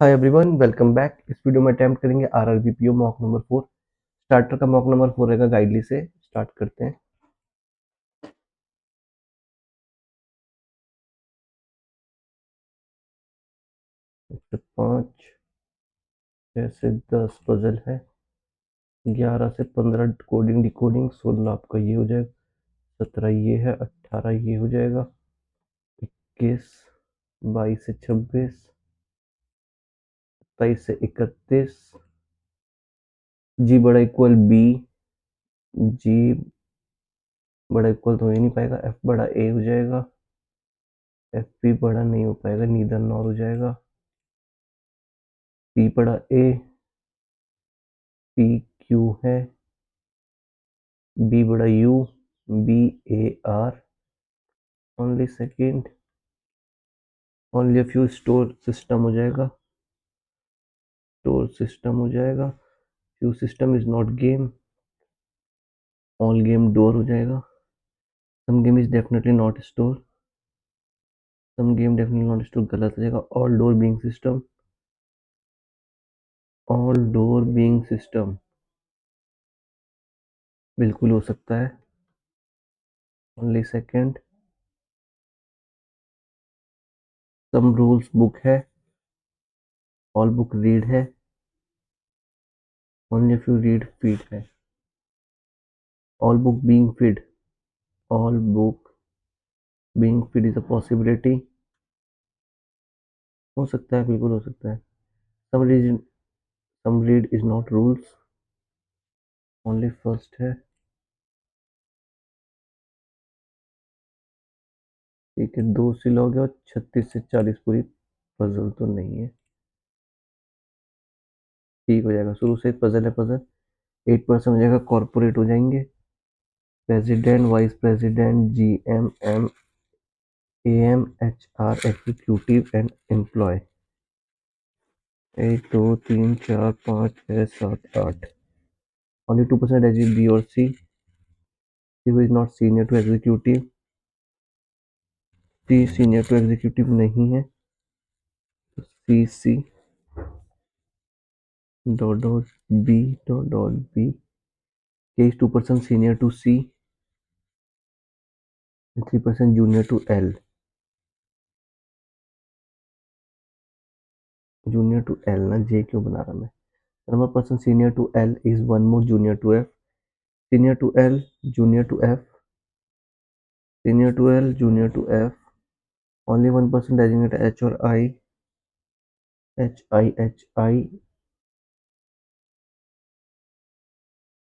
Hi everyone, welcome back. इस video में attempt करेंगे आरआरबीपीओ मॉक नंबर 4। स्टार्टर का मॉक नंबर 4 रहेगा। गाइडली से स्टार्ट करते हैं। 5 6 से 10 पजल है। 11 से 15 कोडिंग डिकोडिंग। 16 आपका ये हो जाएगा। 17 ये है। 18 ये हो जाएगा। 21 22 से 26, 27 से 31। जी बड़ा इक्वल बी। जी बड़ा इक्वल तो हो ही नहीं पाएगा। एफ बड़ा ए हो जाएगा। एफ पी बड़ा नहीं हो पाएगा, नीदर नॉर हो जाएगा। पी बड़ा ए। पी क्यू है। बी बड़ा U. B A R. Only second. Only few store system हो जाएगा। स्टोर सिस्टम हो जाएगा। Few system is not game. All game door हो जाएगा। Some game is definitely not store. Some game definitely not store गलत हो जाएगा। All door being system. All door being system बिल्कुल हो सकता है। Only second. Some rules book है। ऑल बुक रीड है। ओनली फ्यू रीड फीड है। All book being feed. All book being feed is a possibility. हो सकता है, बिल्कुल हो सकता है। Some read is not rules. Only first है। ठीक है, 2 से लोगे और 36 से 40 पूरी पजल तो नहीं है। ठीक हो जाएगा। शुरू से पजल है। पजल 8% हो जाएगा। कॉर्पोरेट हो जाएंगे। President, vice president, GM, M, AM, HR, executive and employ. 1 2 3 4 5 6 7 8। Only 2% as B और C. C is not senior to executive. C senior to executive नहीं है। C C dot dot B dot dot B. K is 2% senior to C and 3% junior to L. Junior to L ना, J क्यों बना रहा मैं? Number person senior to L is one more junior to F. Senior to L, junior to F. Senior to L, junior to F. Only one person designated H or I. H I H I.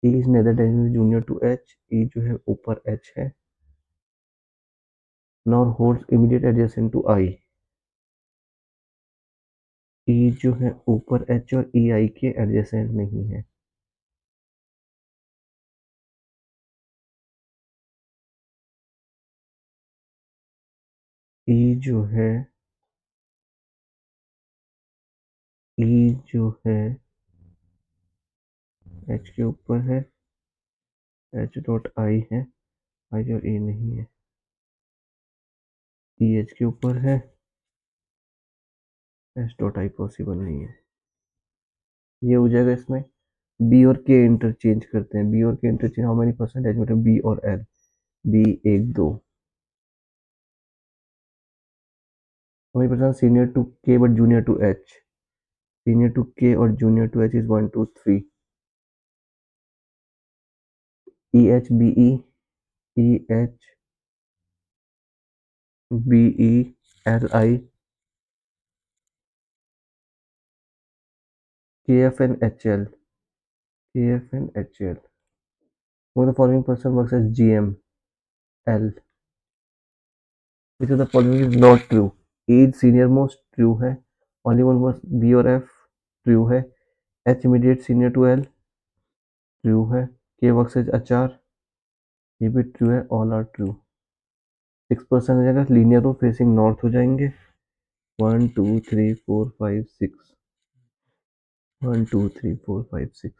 E is neither designated junior to H. E जो है ऊपर H है. Nor holds immediate adjacent to I. E जो है ऊपर H और E I के adjacent नहीं है. E जो है H के ऊपर है. H डॉट I है. I और E नहीं है. ई एच के ऊपर है. एस डॉट आई पॉसिबल नहीं है. ये हो जाएगा इसमें. बी और के इंटरचेंज करते हैं. बी और K interchange how many percentage मतलब बी और L. B 1 2. How many percent senior to K but junior to H. Senior to K और junior to H is 1 2 3. E H B E. E H B E L I. K F N H L. K F N H L. वो the following person works as G M L. Which of the following is not true? E is senior most, true है. Only one was B और F, true है. H immediate senior to L, true है. K works as HR, ये भी true है. All are true. 6% हो जाएगा. Linear रो facing north हो जाएंगे. 1 2 3 4 5 6. 1 2 3 4 5 6.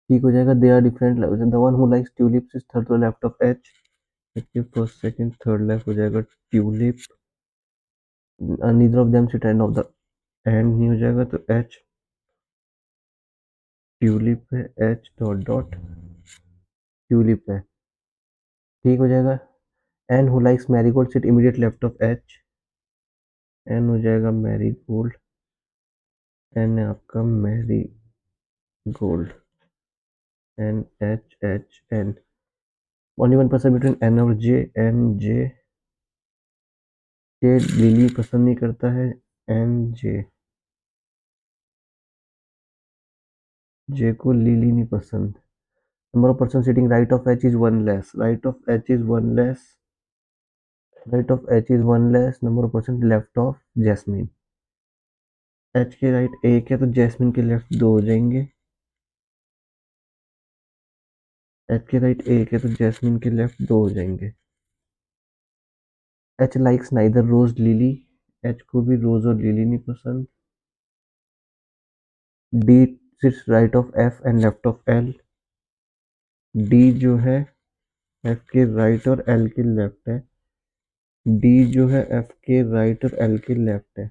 ठीक हो जाएगा. They are different levels. The one who likes tulips is third to the left of H. First, second, third left हो जाएगा tulip. Neither of them sit end of the end नहीं हो जाएगा तो एच ट्यूलिप है, H dot dot tulip है, ठीक हो जाएगा। N who likes marigold sit immediate left of H, N हो जाएगा मैरीगोल्ड, एन है आपका marigold, N H H N, only 1% between N और जे, एन जे, जे लिली पसंद नहीं करता है, एन जे, जे को लिली नहीं पसंद। Number of person sitting right of H is one less, right of H is one less, right of H is one less, number of person left of jasmine. H के right एक है तो jasmine के left दो हो जाएंगे, H के right एक है तो जैस्मिन के लेफ्ट दो हो जाएंगे। H likes neither rose lily, H को भी रोज और लिली नहीं पसंद। D sits right of F and left of L, D जो है एफ के राइट और एल के लेफ्ट है, डी जो है एफ के राइट और एल के लेफ्ट है।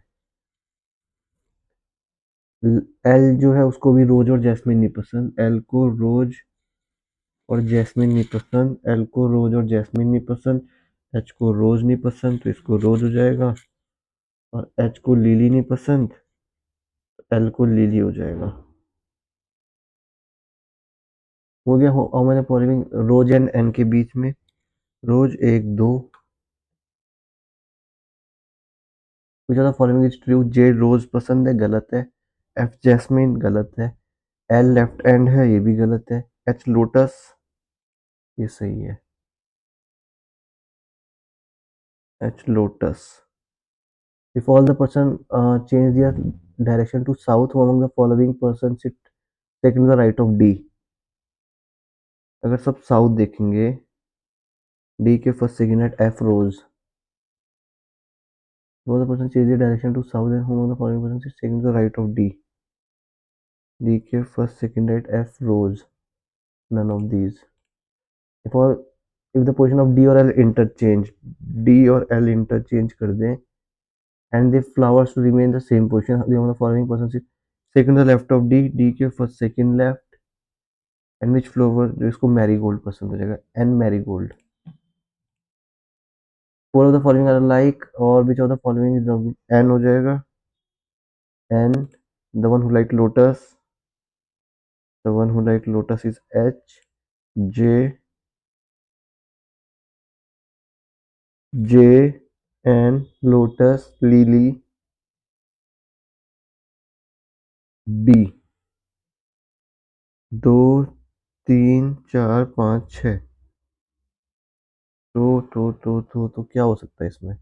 एल जो है उसको भी रोज और जैस्मिन नहीं पसंद, एल को रोज और जैस्मिन नहीं पसंद, एल को रोज और जैस्मिन नहीं पसंद, एच को रोज नहीं पसंद तो इसको रोज हो जाएगा, और एच को लिली नहीं पसंद, एल को लिली हो जाएगा। हो गया हो मैंने फॉलोइंग रोज एंड एन के बीच में, रोज एक दो, कुछ ज्यादा फॉलोइंग इज ट्रू, जे रोज पसंद है गलत है, एफ जैस्मिन गलत है, एल लेफ्ट एंड है ये भी गलत है, एच लोटस ये सही है, H lotus. If all the person change their direction to south, who among the following person sit second to the right of D? अगर सब साउथ देखेंगे, डी के first second at F rows, वो the person change the direction to south and who among the following person sit second to the right of D, D के first second at F rows, none of these. if all if the position of D और L interchange, D और L interchange कर दें and the flowers to remain the same position, the among the following person sit second to the left of D, D के first second left, and which flower जो इसको marigold पसंद हो जाएगा, N marigold. Four of the following are like और which of the following is N हो जाएगा, N the one who like lotus, the one who like lotus is H, J, J N lotus lily B, दो तीन चार पाँच छः, तो क्या हो सकता है इसमें,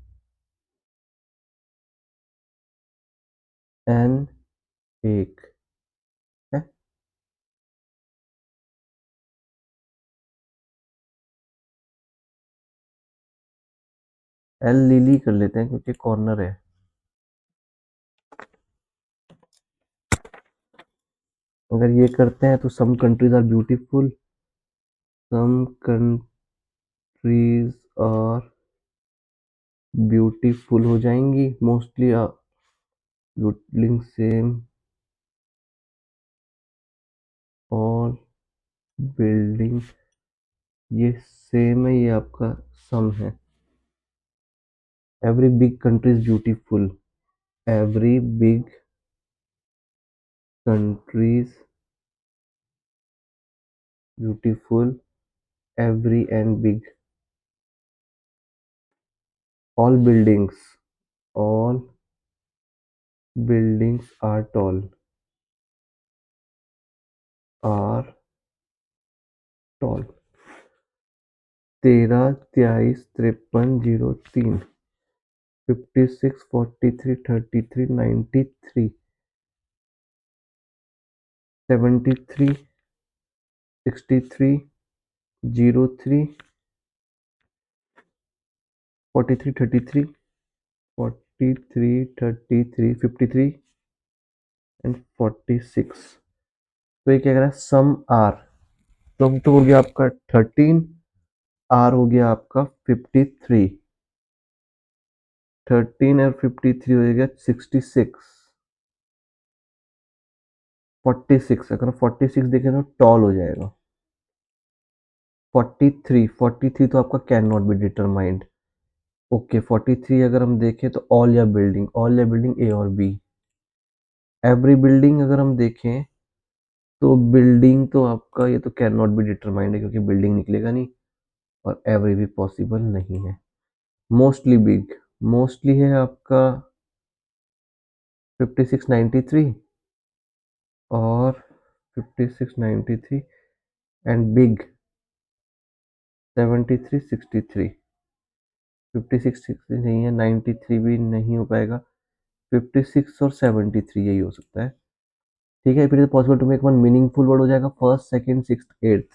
एन एक है, एल लिली कर लेते हैं क्योंकि कॉर्नर है। अगर ये करते हैं तो some countries are beautiful, some countries are beautiful हो जाएंगी, मोस्टली लुटलिंग सेम और बिल्डिंग ये सेम है, ये आपका सम है। Every big country is beautiful, every big countries beautiful, every and big, all buildings are tall, are tall. 13, 23, 53, 56, 43, 33, 93, 73, 63, 03, 43, 33, 43, 33, 53 and 46। तो ये क्या कह रहा है, सम आर, सम तो हो गया आपका 13, आर हो गया आपका 53, 13 और 53 हो गया 66, 46, अगर 46 देखें तो टॉल हो जाएगा। 43 तो आपका can not be determined. Okay, 43 अगर हम देखें तो ऑल या बिल्डिंग ए और बी। एवरी बिल्डिंग अगर हम देखें तो बिल्डिंग तो आपका ये तो कैन नॉट बी डिटरमाइंड है, क्योंकि बिल्डिंग निकलेगा नहीं, और एवरी भी पॉसिबल नहीं है। मोस्टली बिग, मोस्टली है आपका 5693 और 5693 एंड बिग 7363। 56 नहीं है, 93 भी नहीं हो पाएगा, 56 और 73 यही हो सकता है। ठीक है, फिर possible to make one meaningful word हो जाएगा first second sixth eighth.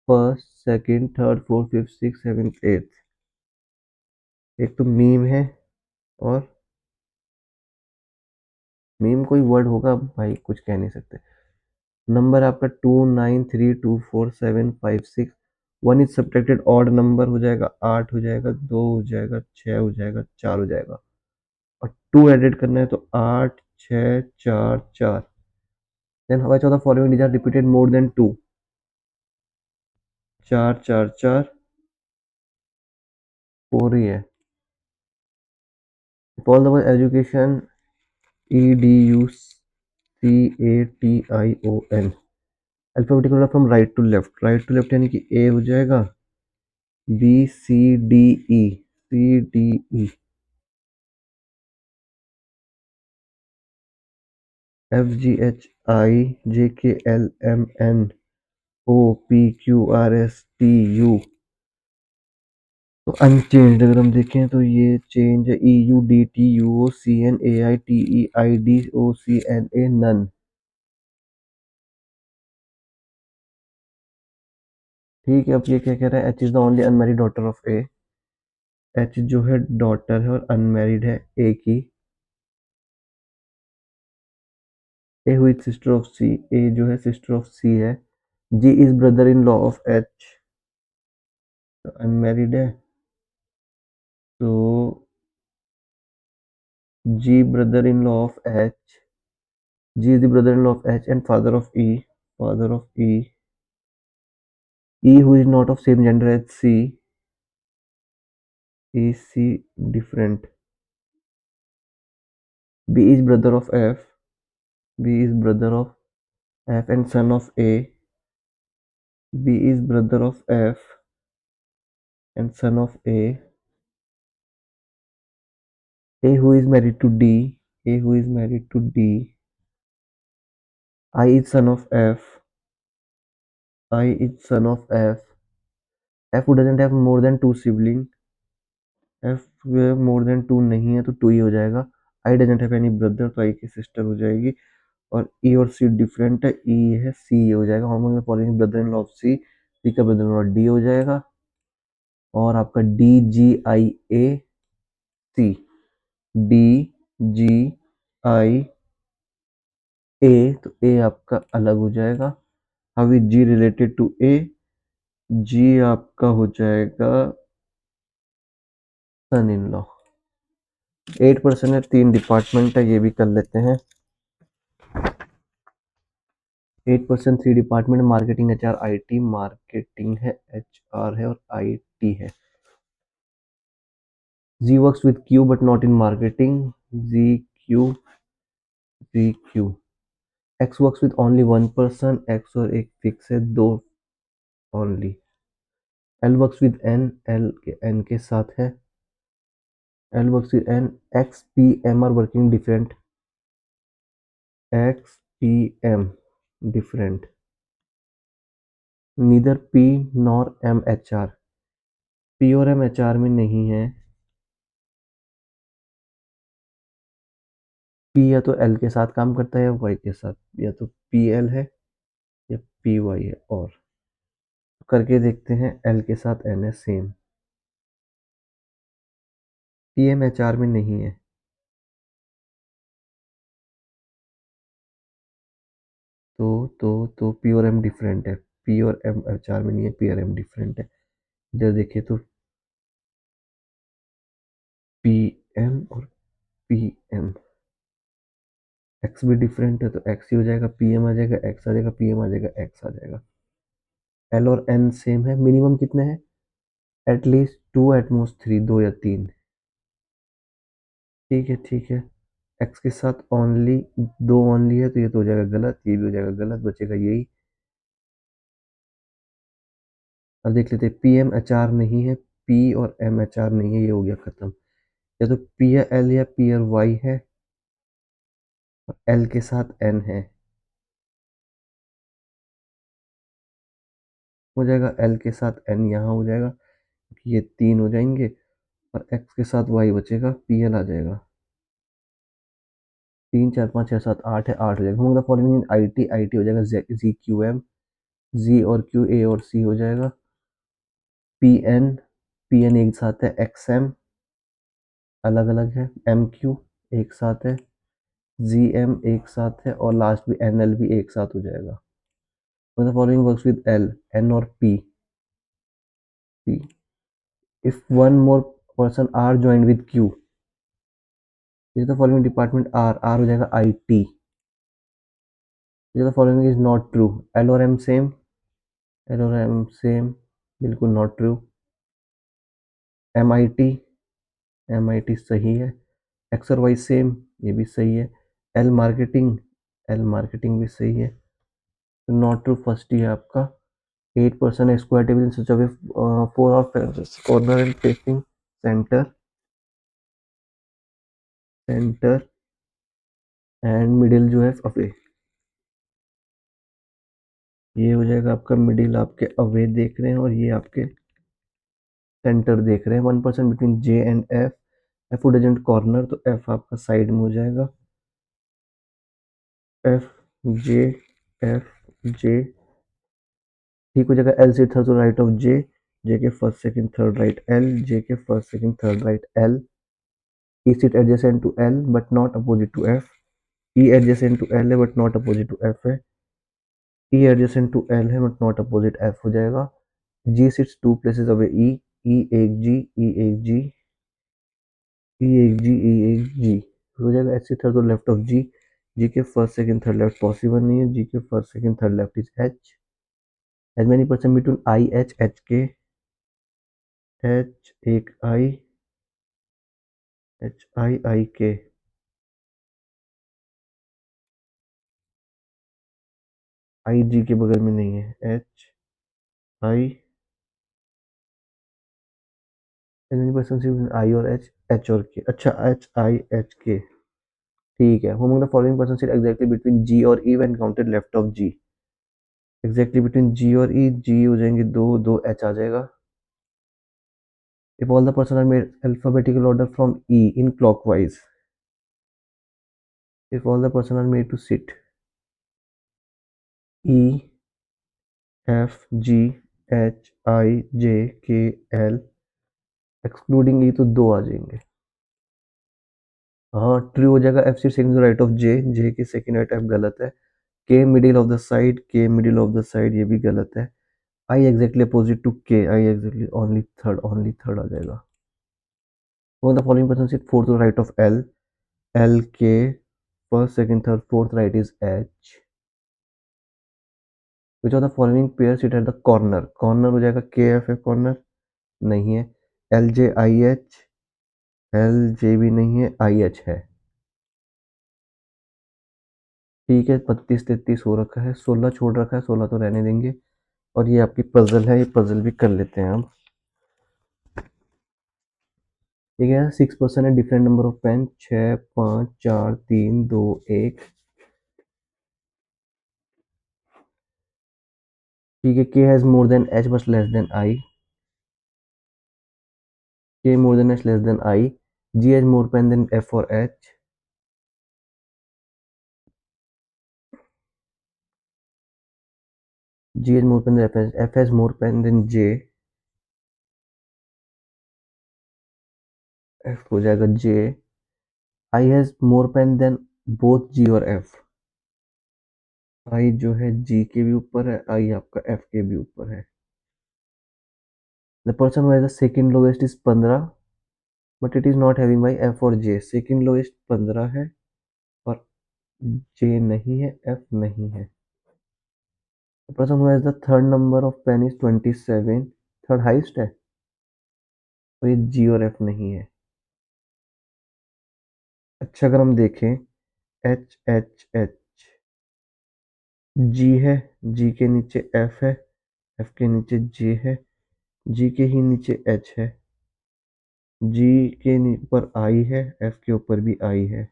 First second third fourth fifth six seventh eighth. एक तो मीम है, और मीम कोई वर्ड होगा भाई, कुछ कह नहीं सकते। नंबर आपका 29324756। One is subtracted odd number हो जाएगा, 8 हो जाएगा, 2 हो जाएगा, 6 हो जाएगा, 4 हो जाएगा, और 2 एडिट करना है तो 8 6 4 4। देन हवा चौदह following digit repeated more than 2। 4 4 4 4 ही है। For the word education, EDUCATION। Alphabetical order from right to left, right to left यानी कि ए हो जाएगा, BCDE, FGHIJKLMNOPQRSTU। तो अनचेंज्ड अगर हम देखें तो ये चेंज है, EUDTUOCNAITEIDOCNA नन। ठीक है, अब ये क्या कह रहा है, H is the only unmarried daughter of A. H जो है डॉटर है और अनमैरिड है ए की। ए हुई सिस्टर ऑफ सी, ए जो है सिस्टर ऑफ सी है। G is brother in law of H, unmarried है, तो G brother in law of H, G is the brother in law of H and father of E, father of E. E who is not of same gender as C, is C different. B is brother of F, B is brother of F and son of A, B is brother of F and son of A. A who is married to D, A who is married to D. I is son of F, I is son of F. F who doesn't have more than two siblings, F more than two नहीं है तो to ही हो जाएगा। I doesn't have any brother तो I की sister हो जाएगी। और ई और सी डिफरेंट है, ई है सी हो जाएगा। हार्मोन में following brother in law of C, C का ब्रदर इन लॉ डी हो जाएगा। और आपका DGIAC, DGIA, तो ए आपका अलग हो जाएगा। How is G related to A, G आपका हो जाएगा सन इन लॉ। 8% है, 3 डिपार्टमेंट है, ये भी कर लेते हैं। 8% 3 department, marketing HR IT, marketing है HR है और IT है। Z works with Q but not in marketing, ZQ। X works with only one person, X और एक फिक्स है, दो only। L works with N, L के N के साथ है, L works with N। X P M are working different, X P M different। neither P nor M HR, P और M HR में नहीं है। P या तो L के साथ काम करता है या Y के साथ, या तो PL है या PY है। और करके देखते हैं, L के साथ N है सेम, PM HR में नहीं है, तो P और M डिफरेंट है, P और M HR में नहीं है, P और M डिफरेंट है। इधर देखिए तो PM और PM, एक्स भी डिफरेंट है तो एक्स ही हो जाएगा, पी एम आ जाएगा, एक्स आ जाएगा, पी एम आ जाएगा, एक्स आ जाएगा। एल और एन सेम है, मिनिमम कितने हैं? At least to, at most three, दो या तीन। ठीक है ठीक है। एक्स के साथ ओनली दो ओनली है तो ये तो हो जाएगा गलत, ये भी हो जाएगा गलत, बचेगा यही। अब देख लेते हैं, पी एम एच आर नहीं है, पी और एम एच आर नहीं है, ये हो गया खत्म। या तो पी एल या पी आर वाई है, और एल के साथ एन है, हो जाएगा एल के साथ एन यहाँ हो जाएगा, क्योंकि ये तीन हो जाएंगे, और एक्स के साथ वाई बचेगा, पी एल आ जाएगा। तीन चार पाँच छः सात आठ है, आठ हो जाएगा। होगा following I T, I T हो जाएगा जी क्यू एम, जी और क्यू, ए और सी हो जाएगा। पी एन, पी एन एक साथ है, एक्स एम अलग अलग है, एम क्यू एक साथ है, जी एम एक साथ है, और लास्ट भी एन एल भी एक साथ हो जाएगा। मतलब following works with L, N और P. P, if one more person are join with Q, is the following department R, R हो जाएगा I T. Is the following is not true, L और एम सेम, एल और M same, बिल्कुल not true. M I T, M I T सही है। X और Y same, ये भी सही है। एल मार्केटिंग, एल मार्केटिंग भी सही है। नॉट ट्रू फर्स्ट ही है आपका। 8% है square table in such a way, 4 of corner and facing centre, centre and middle जो है अवे, ये हो जाएगा आपका मिडिल, आपके अवे देख रहे हैं, और ये आपके सेंटर देख रहे हैं। 1% between J and F, F would corner, तो एफ आपका साइड में हो जाएगा। एफ जे, एफ जे ठीक हो जाएगा। एल से third to right of J, J के first second third right L, J के first second third right L. E seat adjacent to L but not opposite to F, E adjacent to L है but not opposite to F है, E adjacent to L है but not opposite F हो जाएगा। G sits two places away E, E एक G, ई एक G, ई एक G, ई एक G हो जाएगा। H C third to left of G, G के first second third left possible नहीं है, जी के first second third left is H. As many percent between I H, H K, H एक I, H I आई के, आई जी के बगल में नहीं है, एच आई, आई और एच, एच और के, अच्छा एच आई एच के, ठीक है। Whom the following person sit exactly between G और E when counted left of G, exactly between G और ई, जी हो जाएंगे दो, दो एच आ जाएगा। If all the person are made alphabetical order from E in clockwise, if all the person are made to sit E, F G, H I J K L, excluding ई तो दो आ जाएंगे। हाँ ट्रू हो जाएगा। F C second right of J, J की second right F गलत है। K middle of the side, K middle of the side ये भी गलत है। I exactly opposite to K, I exactly only third, only third आ जाएगा। One the following person sit fourth right of L, L के first second third fourth right is H. Which of the following pair sit at the corner, corner हो जाएगा के F है corner, नहीं है। L J I H, L J भी नहीं है, आई एच है। ठीक है 32-33 हो रखा है, 16 छोड़ रखा है, 16 तो रहने देंगे। और ये आपकी पजल है, ये पजल भी कर लेते हैं हम। ठीक है 6% है डिफरेंट नंबर ऑफ पेन, 6 5 4 3 2 1। ठीक है K has more than H but less than I, K more than H less than I. G has more pen than F और H, G has more pen than F, F has more pen than J, F हो जाएगा J. I has more pen than both G और F, आई जो है G के भी ऊपर है, आई आपका एफ के भी ऊपर है। The person who has the second lowest is 15 but it is not having by F और जे, सेकंड लोएस्ट 15 है और जे नहीं है, एफ नहीं है। प्रथम हुआ is the third number of pen is 27, third highest है, और ये जी और एफ नहीं है। अच्छा अगर हम देखें एच एच एच, जी है, जी के नीचे एफ है, एफ के नीचे जे है, जी के ही नीचे एच है, जी के ऊपर आई है, एफ के ऊपर भी आई है।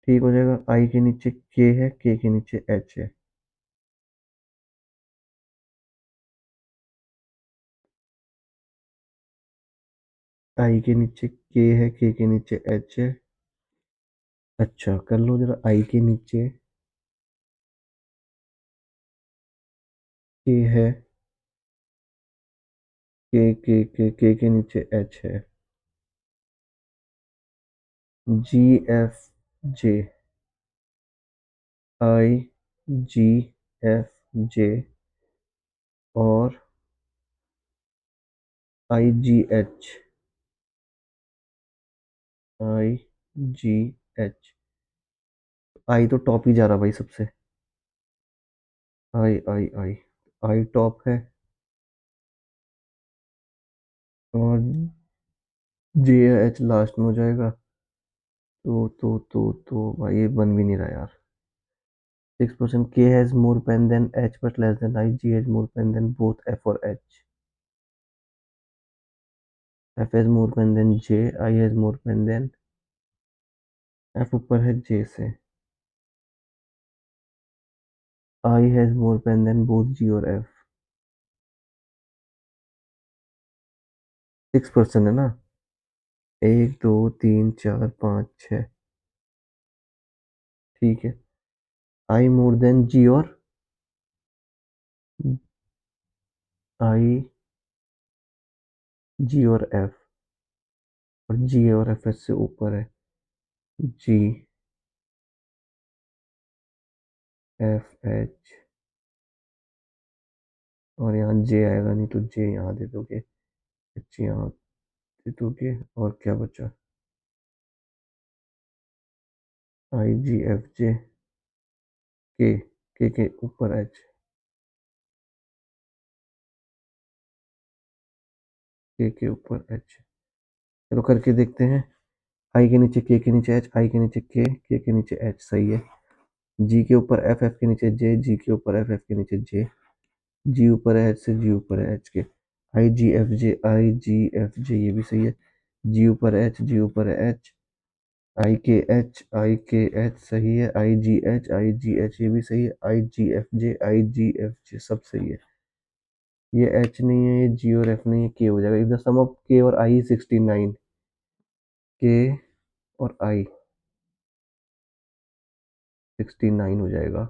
ठीक हो जाएगा। आई के नीचे के है, के नीचे एच है। आई के नीचे के है, के नीचे एच है। अच्छा कर लो जरा, आई के नीचे के है, के नीचे एच है। जी एफ जे, आई जी एफ जे और आई जी एच, आई जी एच। आई तो टॉप ही जा रहा भाई सबसे। आई आई आई, आई टॉप है, और जे एच लास्ट में हो जाएगा। तो भाई ये बन भी नहीं रहा यार। 6% K has more pen than H but less than I. G has more pen than both F or H. F has more pen than J. I has more pen than F ऊपर है J से। I has more pen than both G और F। 6% है ना। एक दो तीन चार पाँच छः। ठीक है। I more than G और I, G और F, और G और F से ऊपर है G F H, और यहाँ J आएगा नहीं तो J यहाँ दे दोगे, H यहाँ दे दोगे, और क्या बचा? आई जी एफ जे के ऊपर एच, के ऊपर एच। चलो करके देखते हैं। आई के नीचे के नीचे एच, आई के नीचे के नीचे एच, सही है। जी के ऊपर एफ, एफ के नीचे जे, जी के ऊपर एफ, एफ के नीचे जे, जी ऊपर है एच से, जी ऊपर है एच के। आई जी एफ जे, आई जी एफ जे, ये भी सही है। जी ऊपर एच, जी ऊपर है एच, आई के एच सही है। आई जी एच ये भी सही है। आई जी एफ जे, आई जी एफ जे सब सही है। ये एच नहीं है, ये जी और एफ नहीं है, के हो जाएगा। इफ द सम ऑफ के और आई 69, के और आई 69 हो जाएगा।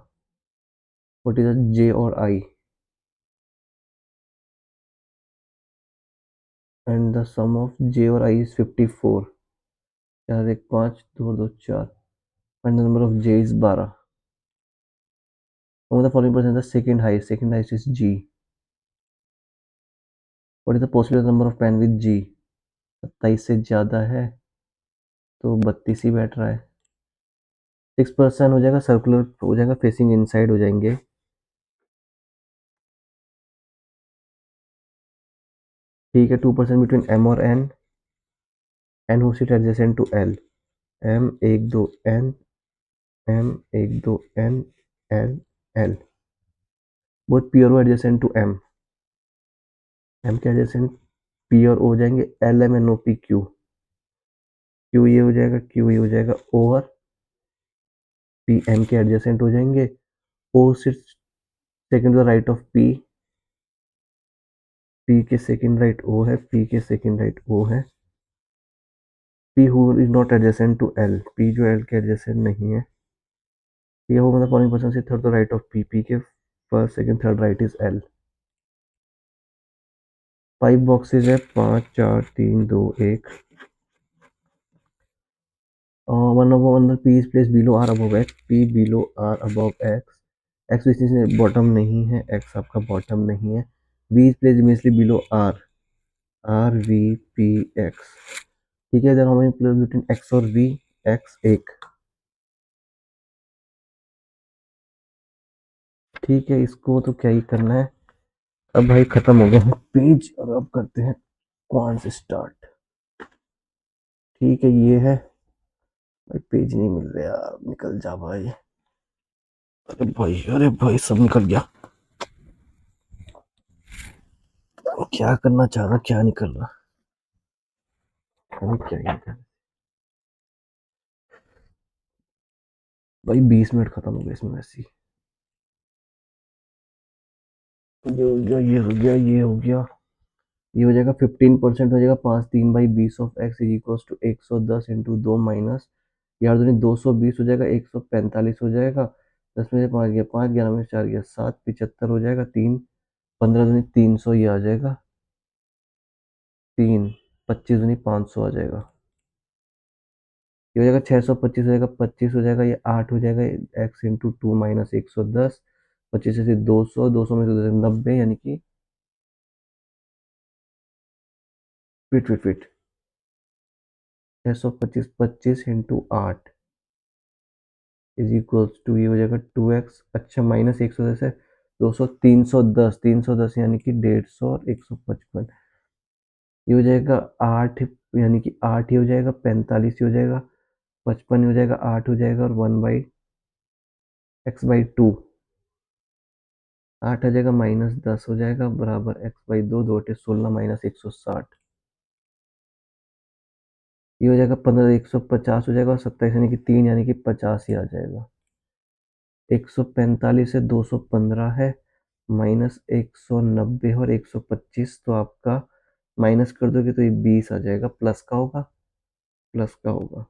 व्हाट इज जे और आई, एंड द सम ऑफ जे और आई इज 54। चार एक पाँच, दो दो चार, and the number of J is 12। Among the following person the second highest is G. What is the possible number of pen with G? 27 से ज्यादा है तो 32 ही बैठ रहा है। 6% हो जाएगा, सर्कुलर हो जाएगा, फेसिंग इनसाइड हो जाएंगे। ठीक है। 2% बिटवीन एम और N, N who sit adjacent to L, M एक दो एन, एम एक दो N, L L, both P और O adjacent to M, M के एडजेसेंट पी और ओ हो जाएंगे, L M N O P Q, Q ये हो जाएगा, क्यू ये हो जाएगा, ओ और पी एम के एडजेसेंट हो जाएंगे। O sit second to the right of P, P के सेकंड राइट ओ है, पी के सेकंड राइट ओ है। P who is not adjacent to L, P जो एल के एडजेसेंट नहीं है। ये वो मतलब फॉलोइंग पर्सन से third to right of P, P के first second third right is L. 5 boxes है, 5 4 3 2 1। One of one P is place below R above X, P below R above X, X इसमें bottom नहीं है, X आपका bottom नहीं है। B is place immediately below R, R V P X. ठीक है, then how many players between x और v? x 1। ठीक है, इसको तो क्या ही करना है। अब भाई खत्म हो गया है पेज, और अब करते हैं कौन से स्टार्ट। ठीक है, ये है भाई, पेज नहीं मिल रहा यार, निकल जा भाई। अरे भाई, अरे भाई, सब निकल गया। क्या करना चाह रहा, क्या नहीं कर रहा। अरे क्या ही कर। भाई 20 मिनट खत्म हो गए इसमें वैसे ही। ये हो गया, ये हो गया, ये हो गया। ये हो जाएगा 15% हो जाएगा, 5 3/20 of X is equal to 110 into 2 minus, यार दूनी 220 हो जाएगा, 145 हो जाएगा। 10 में से 5 गया 5, 11 में से 4 गया 7, 75 हो जाएगा। 3 15 दूनी 300, ये आ जाएगा। 3 25 दूनी 500 आ जाएगा। ये हो जाएगा 625 हो जाएगा, 25 हो जाएगा, ये 8 हो जाएगा। एक्स इंटू 2 माइनस 110, 25 से 200, 200 में से 90, यानी कि फिट फिट फिट 625, 25 इंटू 8 इज इक्वल्स टू, ये हो जाएगा 2x। अच्छा, माइनस 100 से 200, 310, 310 यानी कि 150 और 155। ये हो जाएगा 8, यानी कि 8 ही हो जाएगा, 45 ही हो जाएगा, 55 हो जाएगा, 8 हो जाएगा, और 1/x/2। 8 आ जाएगा, -10 हो जाएगा, बराबर x/2, 2 × 16 -160। ये हो जाएगा 15, 150 हो जाएगा, और 27 यानी कि 3, यानी कि 50 ही आ जाएगा। 145 से 215 है, -190 और 125, तो आपका माइनस कर दोगे तो ये 20 आ जाएगा, प्लस का होगा, प्लस का होगा।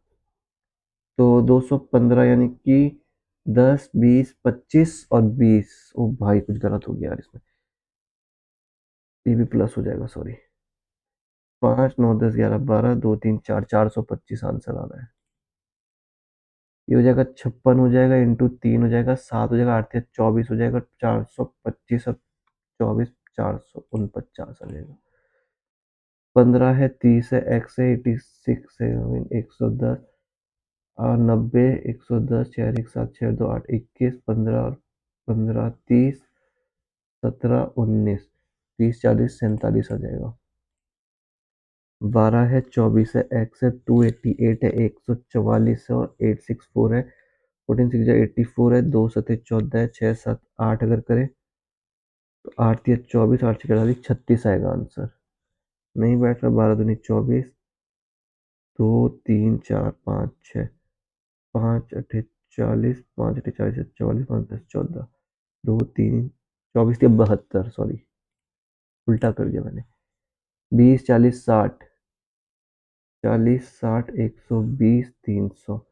तो 215 यानी कि 10 20 25 और 20। ओ भाई, कुछ गलत हो गया यार इसमें, ये भी प्लस हो जाएगा, सॉरी। 5 9 10 11 12 2 3 4, 425 आंसर आ रहा है। ये हो जाएगा 56 हो जाएगा, इंटू 3 हो जाएगा, 7 हो जाएगा, 8 या 24 हो जाएगा, 425 और 24, 449 आ जाएगा। 15 है, 30 है, x है, 86 है, 110 और 90, 110, 4 1 7 6 2 8, 21 15 और 15 30, 17 19, 30 40 47 आ जाएगा। 12 है, 24 है, x है, 288 है, 144 है, और 864 है। 14 6 84 है, 2 7 14 है, 6 7 8 अगर करें तो 8 या 24, 8 से 48, 36 आएगा आंसर। नहीं बैठ रहा, 12 दूनी 24, 2 3 4 5 6, 5 अठे 40, 5 अठे 40, 44, 5 10 14, 2 3 24 या 72, सॉरी उल्टा कर दिया मैंने। 20 40 60, 40 60, 120 300,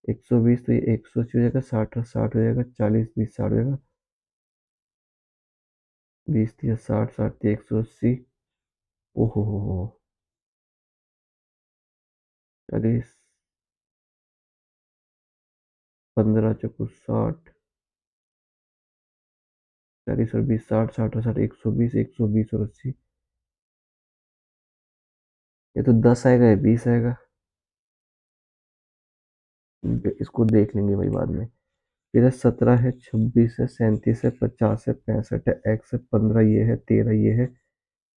120 तो ये 180 हो जाएगा, 60 60 हो जाएगा, 40 20 60 हो जाएगा, 20 या 60 60 180। ओहो हो, 40 15 चौको 60, 40 और 20 60 60 और 60 120, 120 और 80। ये तो 10 आएगा, या 20 आएगा, इसको देख लेंगे भाई बाद में। फिर 17 है, 26 है, 37 है, 50 है, 65 है, x है, 15 ये है, 13 ये है,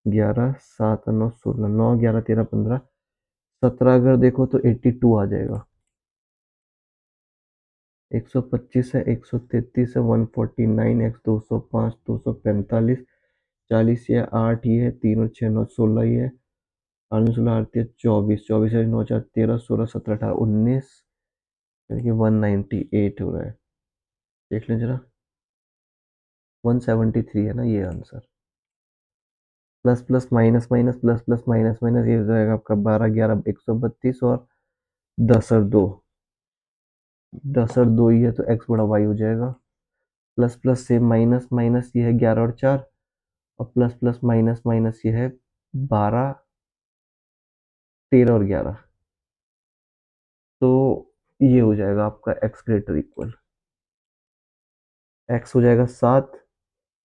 11 7 9 16, 9 11 13 15 17 अगर देखो तो 82 आ जाएगा। 125 है, 133 है, 149, x 205, 245, 40 ये 8 ये है, 3 और 6 9 16 ये है, 8 में 16 8 24, 24 है 9 4 13 16 17 18 19, यानी कि 198 हो रहा है। देख लें जरा, 173 है ना ये answer. Plus plus minus minus plus plus minus minus, ये हो जाएगा आपका 12 11 132, और 10 और 2, 10 और 2 ही है तो x बड़ा y हो जाएगा। प्लस प्लस से माइनस माइनस, ये है 11 और 4, और प्लस प्लस माइनस माइनस ये है 12 13 और 11, तो ये हो जाएगा आपका x ग्रेटर इक्वल, x हो जाएगा 7,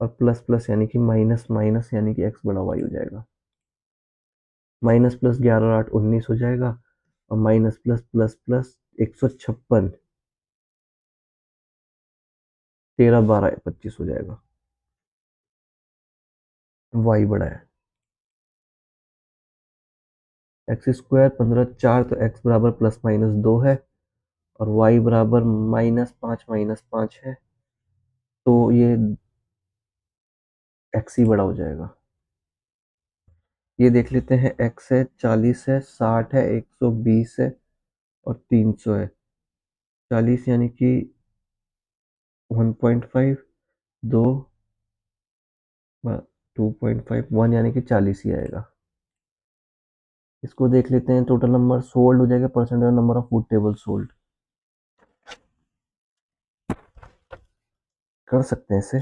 और प्लस प्लस यानी कि माइनस माइनस, यानी कि x बड़ा y हो जाएगा। माइनस प्लस 11 और 8 19 हो जाएगा, और माइनस प्लस प्लस प्लस 156, 13 12 25 हो जाएगा। वाई बड़ा है। एक्स स्क्वायर 15 4, तो एक्स बराबर प्लस माइनस 2 है और वाई बराबर -5 है, तो ये एक्स ही बड़ा हो जाएगा। ये देख लेते हैं, एक्स है 40 है 60 है 120 है और 300 है। 40 यानी कि 1.5, 2 2.5 1 यानी कि 40 ही आएगा। इसको देख लेते हैं, टोटल नंबर सोल्ड हो जाएगा, percentage number of wood table sold. कर सकते हैं इसे,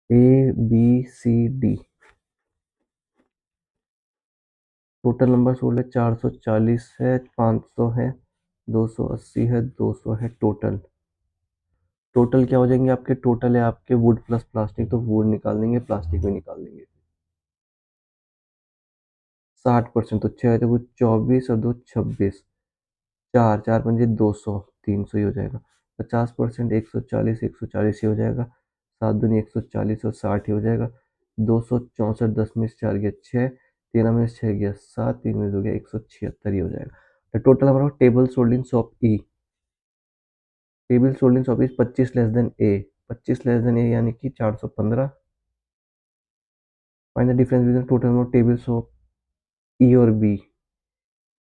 ABCD। टोटल नंबर सोल्ड है 440 है, 500 है, 280 है, 200 है। टोटल टोटल क्या हो जाएंगे आपके? टोटल है आपके वुड प्लस प्लास्टिक, तो वुड निकाल देंगे, प्लास्टिक भी निकाल देंगे। 60%, तो 6 तो 24 और 2 26, 4 4 पंजे 200, 300 ही हो जाएगा। 50%, 140, 140 ही हो जाएगा। 7 दूनी 140 और 60 ही हो जाएगा। 264, 10 में से 4 गया 6, 13 में से 6 गया 7, 3 में से 2 गया 176 ही हो जाएगा। तो total number of table sold in shop E, table sold in shop is 25 less than A, 25 less than A यानी कि 415। Find the difference between total number of table shop E और बी।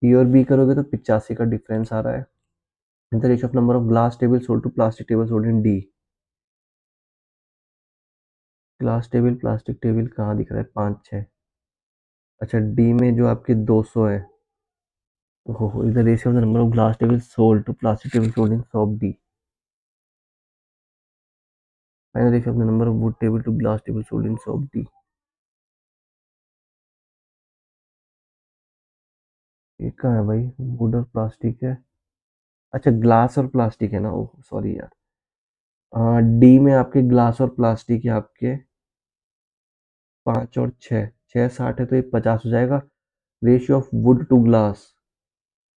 ई और बी करोगे तो 85 का difference आ रहा है। The ratio of number of glass table sold to plastic table sold in D. Glass table plastic table कहाँ दिख रहा है? 5 6। अच्छा, डी में जो आपके 200 है, ओहो, is the ratio of the number of glass table sold to plastic table sold in shop D. Find the ratio of the number of wood table to glass table sold in shop D. ये कहाँ है भाई? Would और plastic है। अच्छा, glass और plastic है ना, ओह सॉरी यार। डी में आपके ग्लास और प्लास्टिक है आपके 5 और 6, 6 60 है तो ये 50 हो जाएगा। Ratio of wood to glass,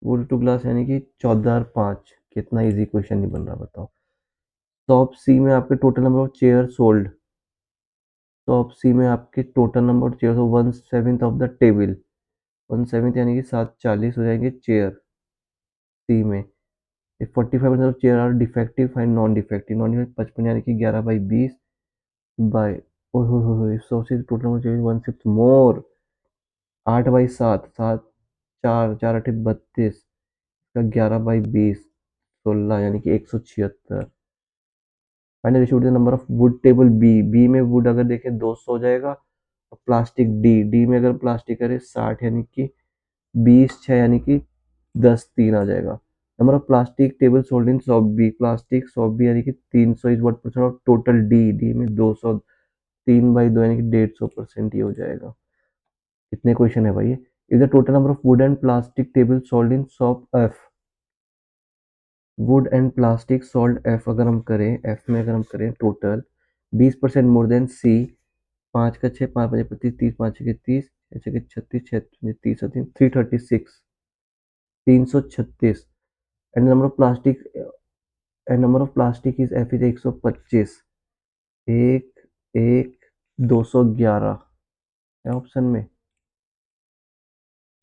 wood to glass यानी कि 14 और 5। कितना इजी क्वेश्चन नहीं बन रहा बताओ। टॉप सी में आपके total number of chair sold, top C में आपके total number of chair 1/7 of the table, 1/7 यानी कि 740 हो जाएंगे चेयर सी में। 45% of chair are defective, find non defective. Non defective 55 यानी कि 11/20 बाय, ओहो सौ से टोटल नंबर चेयर 1/6 मोर, 8/7, 7 4 4 8 32 का 11/20 16 यानी कि 176। Find the ratio number of wood table B, B में वुड अगर देखें 200 हो जाएगा और प्लास्टिक डी, डी में अगर प्लास्टिक करे 60 यानी कि 20 6 यानी कि 10 3 आ जाएगा। Number of plastic table sold in shop B, plastic shop B यानी कि 300 is what percent of total D, D में 200, 3/2 यानी कि 150% ही हो जाएगा। कितने क्वेश्चन है भाई ये? Is the total number of would and plastic table sold in shop F. Would and plastic sold F अगर हम करें, एफ में अगर हम करें टोटल 20% मोर देन सी, 5 का 6 5 5 25 30 5 6 30 6 6 36 6 30 3 336, 336। And number of plastic, and number of plastic is F is 125, 1 1 211 है option में।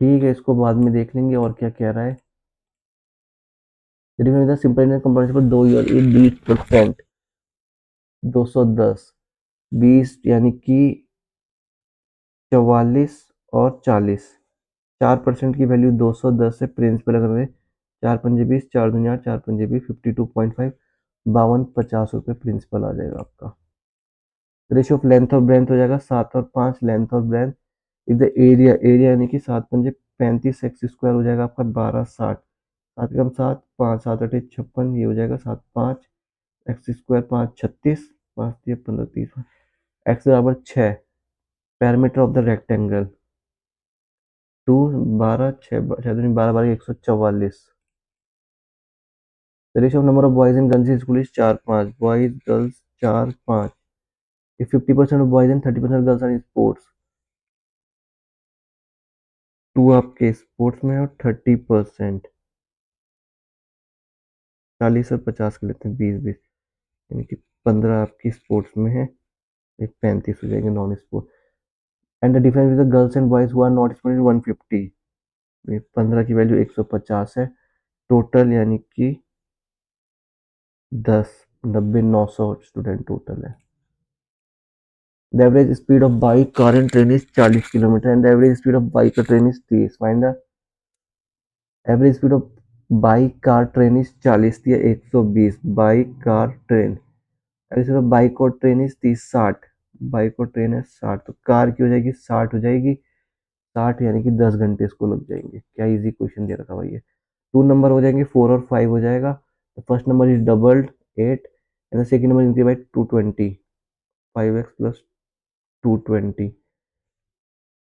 ठीक है, इसको बाद में देख लेंगे और क्या कह रहा है। यदि सिंपल कंपारिजन 2 ईयर 20%, 210, 20 यानी कि 44 और 40, 4% की वैल्यू 210 है। प्रिंसिपल अगर मैं 4 पंजे 20, 4 दूनी 8, 4 पंजे 20, 52.5, 52 50 रुपये प्रिंसिपल आ जाएगा आपका। रेशियो ऑफ लेंथ और ब्रेंथ हो जाएगा 7 और 5, लेंथ और ब्रेंथ। इधर एरिया, एरिया यानी कि 7 पंजे 35 एक्स स्क्वायर हो जाएगा आपका 1260, 7 कम 7 5 7 8 56, ये हो जाएगा 7 5 एक्स स्क्वायर 5 36, 5 15 30, एक्स बराबर 6। Parameter of the rectangle 2 12 6 12 12 144। The ratio of number of boys in girls in school is 4 5, boys girls 4 5। If 50% of boys and 30% of girls are in sports, 2 आपके sports में और 30%, 40 और 50 के लेते हैं, 20-20, यानी कि 15 आपकी स्पोर्ट्स में है, ये 35 हो जाएंगे non sport. And the difference with the girls and boys who are not sport 150, ये 15 की वैल्यू 150 है टोटल, यानी कि 10, 90, 900 स्टूडेंट टोटल है। The average speed of bike, car and train is 40 kilometre and the average speed of bike or train is 30. Find the average speed of bike, car, train is 40, दिया 120, bike car train. average speed of bike और train is 30, 60, bike और train है 60, तो car की हो जाएगी 60 हो जाएगी, 60 यानी कि 10 घंटे इसको लग जाएंगे। क्या इजी क्वेश्चन दे रखा भाई ये। 2 नंबर हो जाएंगे, 4 और 5 हो जाएगा। First number is doubled 8 and the second number increase by 220, 5x plus 220,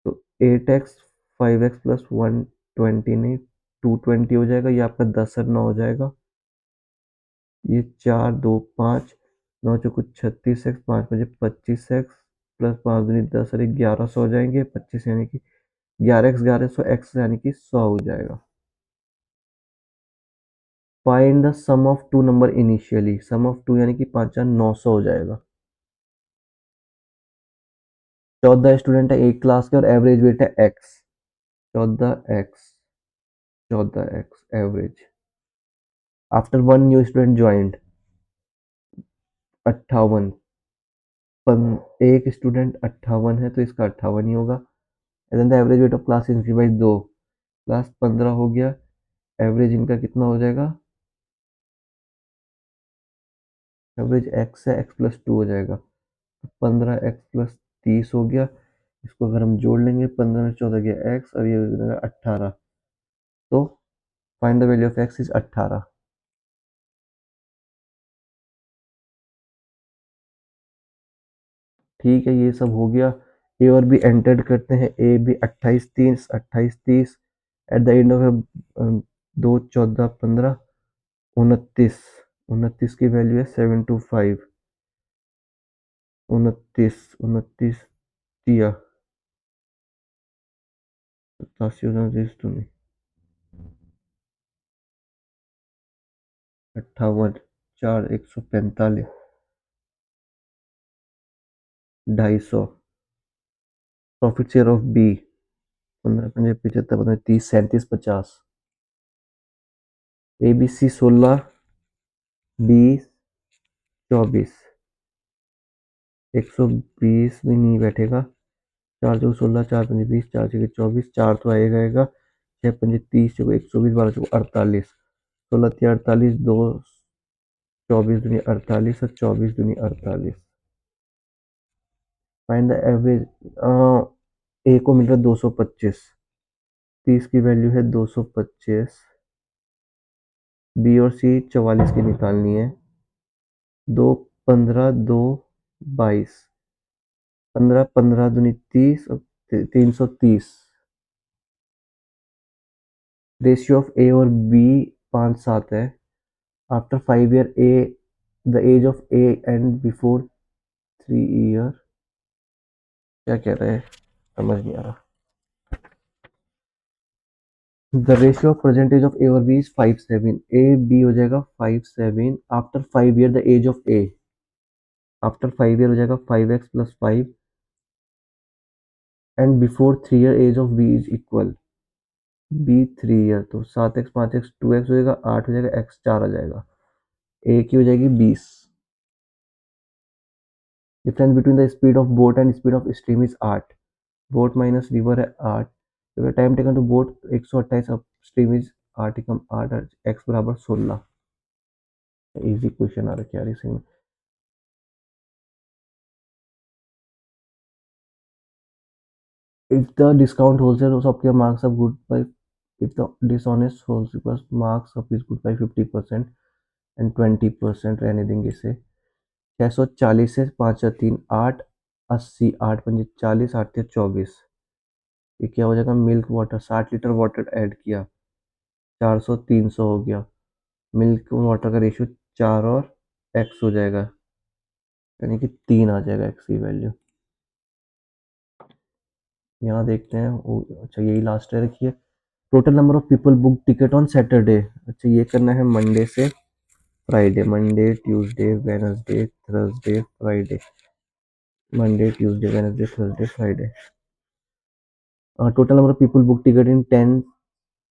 तो 8x 5x प्लस 120 नहीं 220 हो जाएगा, ये आपका 10 और 9 हो जाएगा, ये 4 2 5, 9 चौको 36x, 5 बजे 25x प्लस 5 दूनी 10 और 1100 हो जाएंगे, 25 यानी कि 11x 1100 x यानी कि 100 हो जाएगा। Find the sum of two number initially, sum of two यानी कि 5 900 हो जाएगा। 14 स्टूडेंट है एक क्लास के और एवरेज वेट है x, 14x, 14x average. After one new student joint 58, एक स्टूडेंट 58 है तो इसका 58 ही होगा। And the average weight of class increase by 2, class 15 हो गया, एवरेज इनका कितना हो जाएगा, एवरेज x है, x प्लस 2 हो जाएगा, 15x प्लस 30 हो गया। इसको अगर हम जोड़ लेंगे 15 में 14 गया x और ये हो जाएगा 18, तो find the value of x is 18। ठीक है, ये सब हो गया। ए और बी एंटर करते हैं, A B 28 30, 28 30, at the end of 2 14 15, 29, 29 की वैल्यू है 725, 29 29 दिया 87 तो नहीं 58, 4 145, 250, प्रॉफिट शेयर ऑफ बी 15 पंजे 75 15 30 37 50, ए बी सी 16 बी 24, 120 भी नहीं बैठेगा, 4 चौक 16, 4 पंजे 20, 4 छः 24, 4 तो आएगा, 6 पंजे 30, चौको 120, 12 चौको 48, 16 3 48, 2 24 दूनी 48 और 24 दूनी 48। फाइंड द एवरेज, ए को मिल रहा है 225, 30 की वैल्यू है 225, बी और सी 44 की निकालनी है, 2 15 2 22, 15 15 दूनी 30 और 330, रेशियो ऑफ ए और बी 5-7 है। After 5 year A, the age of A and before 3 year, क्या कह रहे हैं समझ नहीं आ रहा। The ratio of percentage of A और बी इज 5-7, ए बी हो जाएगा 5-7, after 5 year the age of A, after 5 year हो जाएगा 5x plus 5 and before 3 year age of B is equal, B 3 year, तो 7x 5x 2x हो जाएगा, 8 हो जाएगा, x 4 आ जाएगा, ए की हो जाएगी 20। Difference between the speed of boat and speed of stream is 8, boat minus river है 8, टाइम टेकन टू बोट 128, अब स्ट्रीम इज 8 कम 8, एक्स बराबर 16। इजी क्वेश्चन आ रहा है यार इसमें। If the discount wholesale shopkeeper marks up good by, if the dishonest wholesale marks up is good by 50% and 20% रहने देंगे इसे। 640 से 5 3 8 80, 8 पंजे 40, 8 24, ये क्या हो जाएगा, milk water 60 litre water add किया, 400 300 हो गया, मिल्क वाटर का रेशियो 4 और एक्स हो जाएगा, यानी कि 3 आ जाएगा एक्स की वैल्यू। यहाँ देखते हैं अच्छा यही लास्ट है, रखिए। Total number of people book ticket on Saturday. अच्छा ये करना है मंडे से Friday, Monday Tuesday Wednesday Thursday Friday, Monday Tuesday Wednesday Thursday Friday. Total number of people book ticket इन 10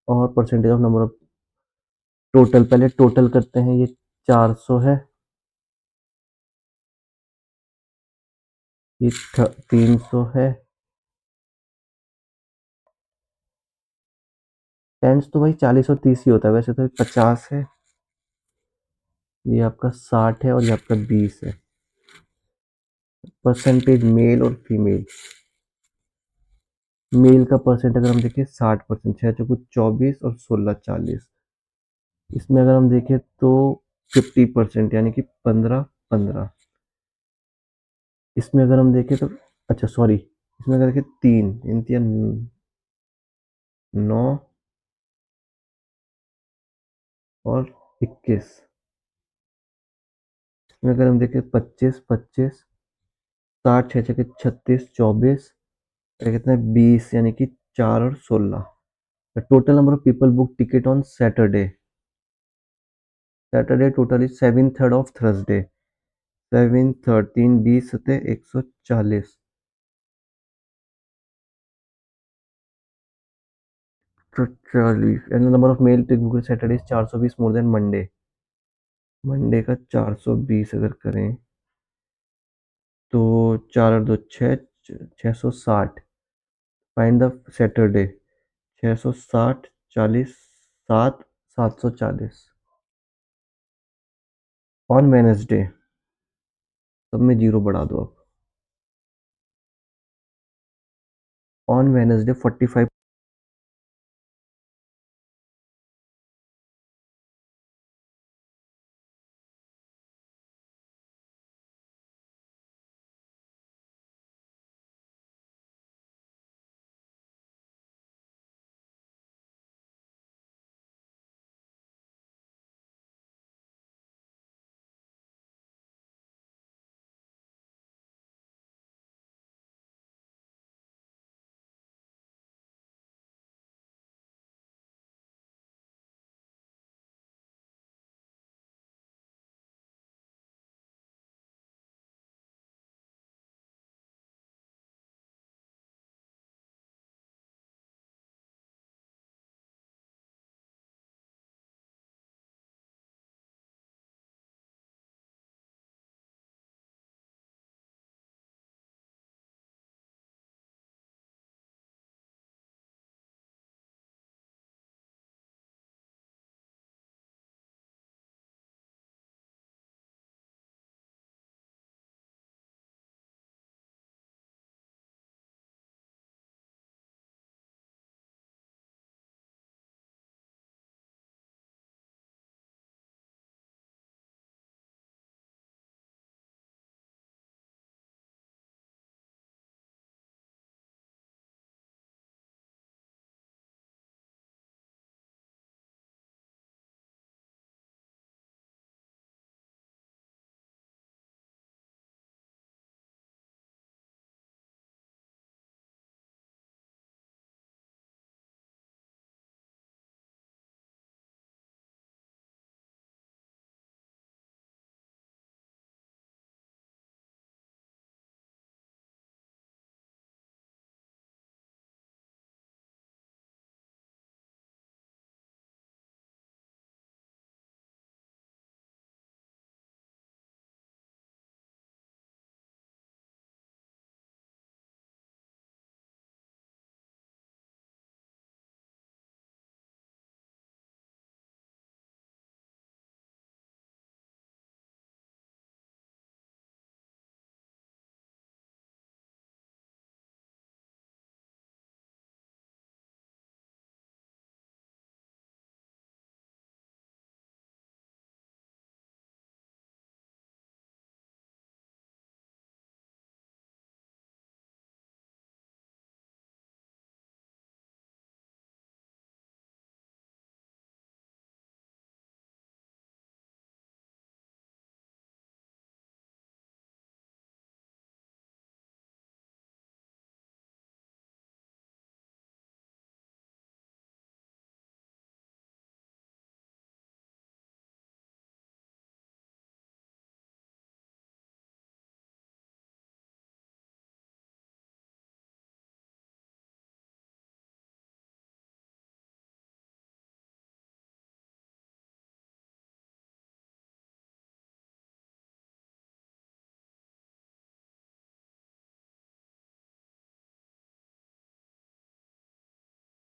और percentage of number of total. पहले total करते हैं, ये 400 है, ये 300 है। टेंस तो भाई 40 और 30 ही होता है, वैसे तो 50 है। ये आपका 60 है और ये आपका 20 है। परसेंटेज मेल और फीमेल। मेल का परसेंट अगर हम देखें 60%, 6 चौको 24 और 16 40। इसमें अगर हम देखें तो 50% यानी कि 15 15। इसमें अगर हम देखें तो अच्छा सॉरी, इसमें अगर देखें 9 और 21। इसमें अगर हम देखें 25 25, 60 6 6 36 24, कितना है 20 यानी कि 4 और 16। The total number of people book ticket on Saturday. Saturday total is 7/3 of Thursday. 7/3 3 20 सतह 140। तो 40 and the number of male ticket book Saturday is 420 more than Monday. Monday का 420 अगर करें तो 4 और 2 6, 660। Find the Saturday. 660 40 7 740 on Wednesday. सब में zero बढ़ा दो आप। On Wednesday 45